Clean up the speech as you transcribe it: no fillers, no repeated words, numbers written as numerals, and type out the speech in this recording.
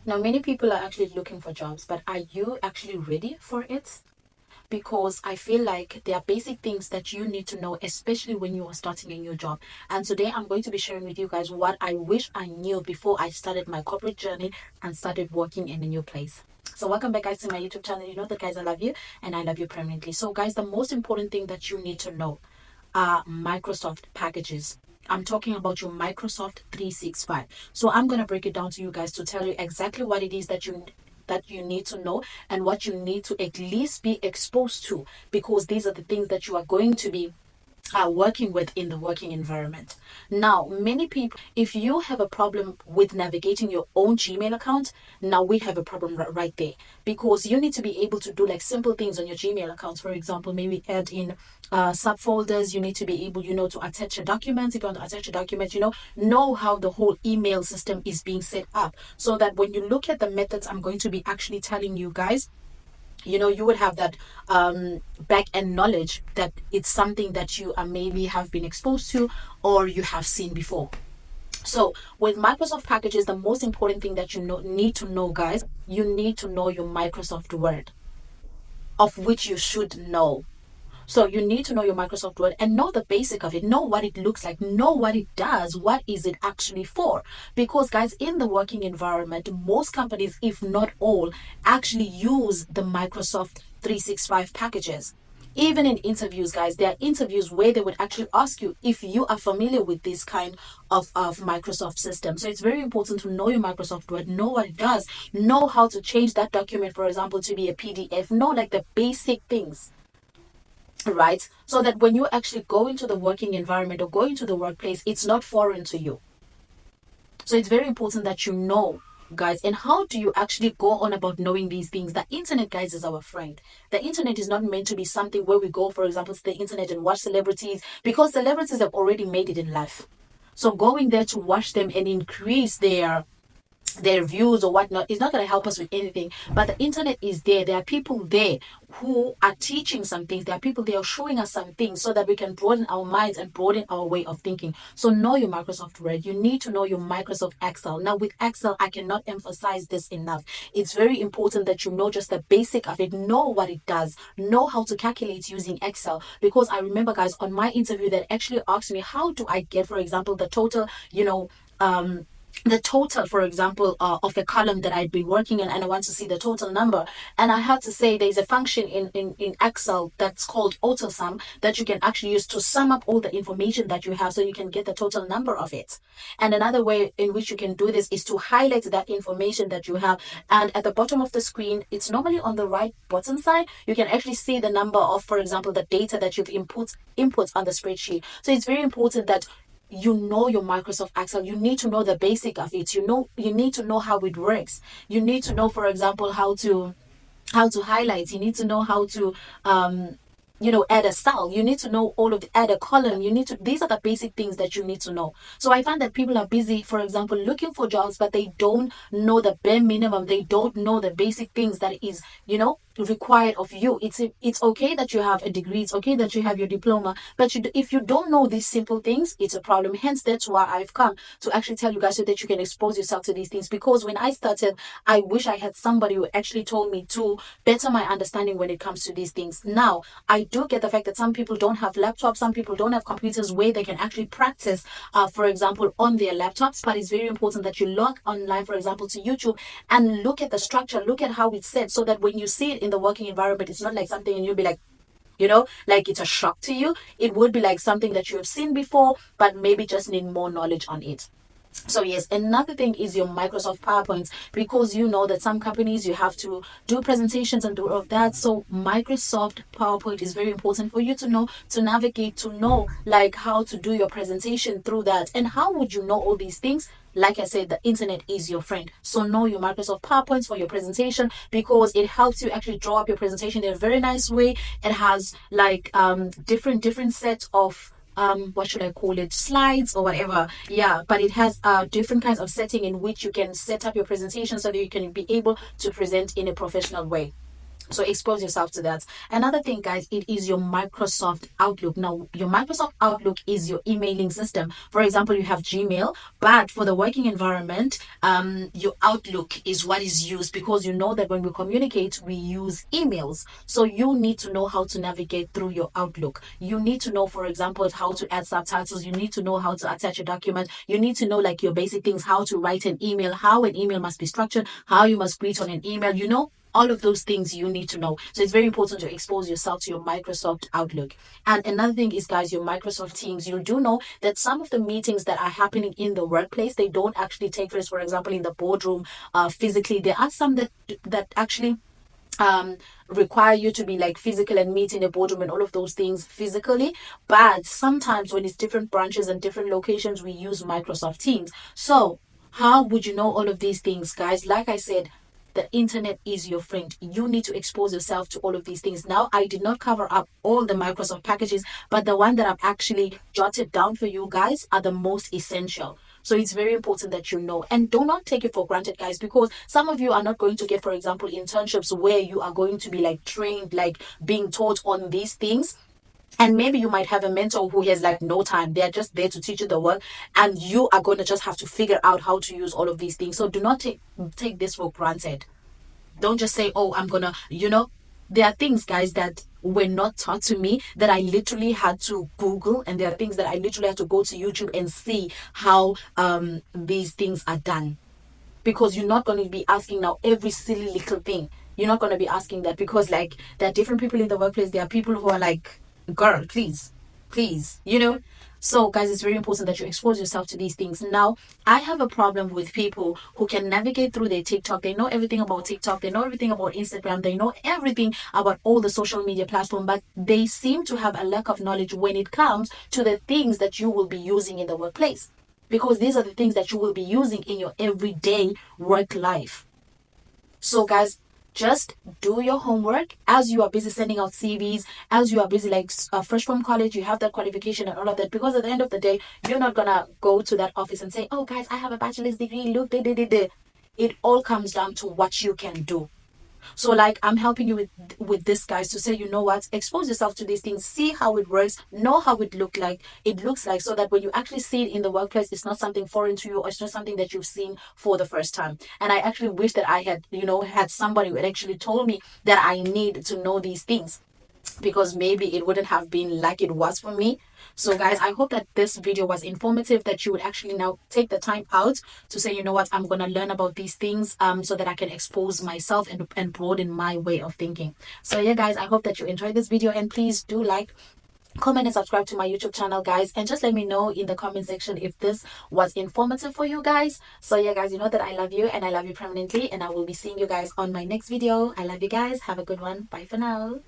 Now, many people are actually looking for jobs, but are you actually ready for it? Because I feel like there are basic things that you need to know, especially when you are starting a new job. And today I'm going to be sharing with you guys what I wish I knew before I started my corporate journey and started working in a new place. So welcome back, guys, to my YouTube channel. You know that, guys, I love you and I love you permanently. So guys, the most important thing that you need to know are Microsoft packages. I'm talking about your Microsoft 365. So I'm going to break it down to you guys to tell you exactly what it is that you need to know and what you need to at least be exposed to, because these are the things that you are going to be working with in the working environment. Now, many people, if you have a problem with navigating your own Gmail account, now we have a problem right there, because you need to be able to do like simple things on your Gmail accounts. For example, maybe add in subfolders. You need to be able, to attach your documents. If you want to attach your documents, know how the whole email system is being set up, so that when you look at the methods I'm going to be actually telling you guys, you would have that back end knowledge that it's something that you maybe have been exposed to or you have seen before. So with Microsoft packages, the most important thing that need to know, guys, you need to know your Microsoft Word, of which you should know. So you need to know your Microsoft Word and know the basic of it, know what it looks like, know what it does, what is it actually for. Because guys, in the working environment, most companies, if not all, actually use the Microsoft 365 packages. Even in interviews, guys, there are interviews where they would actually ask you if you are familiar with this kind of Microsoft system. So it's very important to know your Microsoft Word, know what it does, know how to change that document, for example, to be a PDF, know like the basic things, right? So that when you actually go into the working environment or go into the workplace, it's not foreign to you. So it's very important that you know, guys. And how do you actually go on about knowing these things? The internet, guys, is our friend. The internet is not meant to be something where we go, for example, to the internet and watch celebrities, because celebrities have already made it in life. So going there to watch them and increase their views or whatnot is not going to help us with anything. But the internet is there. There are people there who are teaching some things. There are people there showing us some things so that we can broaden our minds and broaden our way of thinking. So know your Microsoft Word. You need to know your Microsoft Excel. Now with Excel, I cannot emphasize this enough. It's very important that you know just the basic of it, know what it does, know how to calculate using Excel. Because I remember, guys, on my interview that actually asked me, how do I get, for example, the total, the total, for example, of a column that I'd been working in, and I want to see the total number. And I had to say there's a function in Excel that's called AutoSum that you can actually use to sum up all the information that you have so you can get the total number of it. And another way in which you can do this is to highlight that information that you have. And at the bottom of the screen, it's normally on the right bottom side, you can actually see the number of, for example, the data that you've input on the spreadsheet. So it's very important that you know your Microsoft Excel. You need to know the basic of it. You need to know how it works. You need to know, for example, how to highlight. You need to know how to add a cell. You need to know add a column. These are the basic things that you need to know. So I find that people are busy, for example, looking for jobs, but they don't know the bare minimum. They don't know the basic things that is, required of you. It's okay that you have a degree. It's okay that you have your diploma, but if you don't know these simple things, it's a problem. Hence, that's why I've come to actually tell you guys so that you can expose yourself to these things. Because when I started, I wish I had somebody who actually told me to better my understanding when it comes to these things. Now, I do get the fact that some people don't have laptops, some people don't have computers where they can actually practice, for example, on their laptops. But it's very important that you log online, for example, to YouTube and look at the structure, look at how it's set, so that when you see it in the working environment, it's not like something and you'll be like, like it's a shock to you. It would be like something that you have seen before, but maybe just need more knowledge on it. So yes, another thing is your Microsoft PowerPoints, because you know that some companies you have to do presentations and do all of that. So Microsoft PowerPoint is very important for you to know, to navigate, to know like how to do your presentation through that. And how would you know all these things? Like I said, the internet is your friend. So know your Microsoft PowerPoints for your presentation, because it helps you actually draw up your presentation in a very nice way. It has like different sets of what should I call it, slides or whatever. Yeah, but it has different kinds of setting in which you can set up your presentation so that you can be able to present in a professional way. So expose yourself to that. Another thing, guys, it is your Microsoft Outlook. Now, your Microsoft Outlook is your emailing system. For example, you have Gmail, but for the working environment, your Outlook is what is used, because you know that when we communicate, we use emails. So you need to know how to navigate through your Outlook. You need to know, for example, how to add subtitles. You need to know how to attach a document. You need to know like your basic things, how to write an email, how an email must be structured, how you must greet on an email, all of those things you need to know. So it's very important to expose yourself to your Microsoft Outlook. And another thing is, guys, your Microsoft Teams. You do know that some of the meetings that are happening in the workplace, they don't actually take place, for example, in the boardroom physically. There are some that actually require you to be like physical and meet in a boardroom and all of those things physically. But sometimes when it's different branches and different locations, we use Microsoft Teams. So how would you know all of these things, guys? Like I said, the internet is your friend. You need to expose yourself to all of these things. Now, I did not cover up all the Microsoft packages, but the one that I've actually jotted down for you guys are the most essential. So it's very important that you know, and do not take it for granted, guys, because some of you are not going to get, for example, internships where you are going to be like trained, like being taught on these things. And maybe you might have a mentor who has like no time. They're just there to teach you the work, and you are going to just have to figure out how to use all of these things. So do not take this for granted. Don't just say, oh, I'm gonna, there are things, guys, that were not taught to me that I literally had to Google, and there are things that I literally had to go to YouTube and see how these things are done. Because you're not going to be asking now every silly little thing. You're not going to be asking that, because like there are different people in the workplace. There are people who are like, girl, please, so guys, it's very important that you expose yourself to these things. Now, I have a problem with people who can navigate through their TikTok. They know everything about TikTok, they know everything about Instagram, they know everything about all the social media platforms, but they seem to have a lack of knowledge when it comes to the things that you will be using in the workplace, because these are the things that you will be using in your everyday work life. So guys, just do your homework as you are busy sending out CVs, as you are busy like fresh from college, you have that qualification and all of that, because at the end of the day, you're not gonna go to that office and say, oh guys, I have a bachelor's degree, look, it all comes down to what you can do. So like I'm helping you with this, guys, to say, you know what, expose yourself to these things, see how it works, know how it looks like, so that when you actually see it in the workplace, it's not something foreign to you, or it's not something that you've seen for the first time. And I actually wish that I had had somebody who had actually told me that I need to know these things, because maybe it wouldn't have been like it was for me. So guys, I hope that this video was informative, that you would actually now take the time out to say, you know what, I'm going to learn about these things so that I can expose myself and broaden my way of thinking. So yeah, guys, I hope that you enjoyed this video, and please do like, comment and subscribe to my YouTube channel, guys, and just let me know in the comment section if this was informative for you guys. So yeah, guys, you know that I love you, and I love you permanently, and I will be seeing you guys on my next video. I love you guys. Have a good one. Bye for now.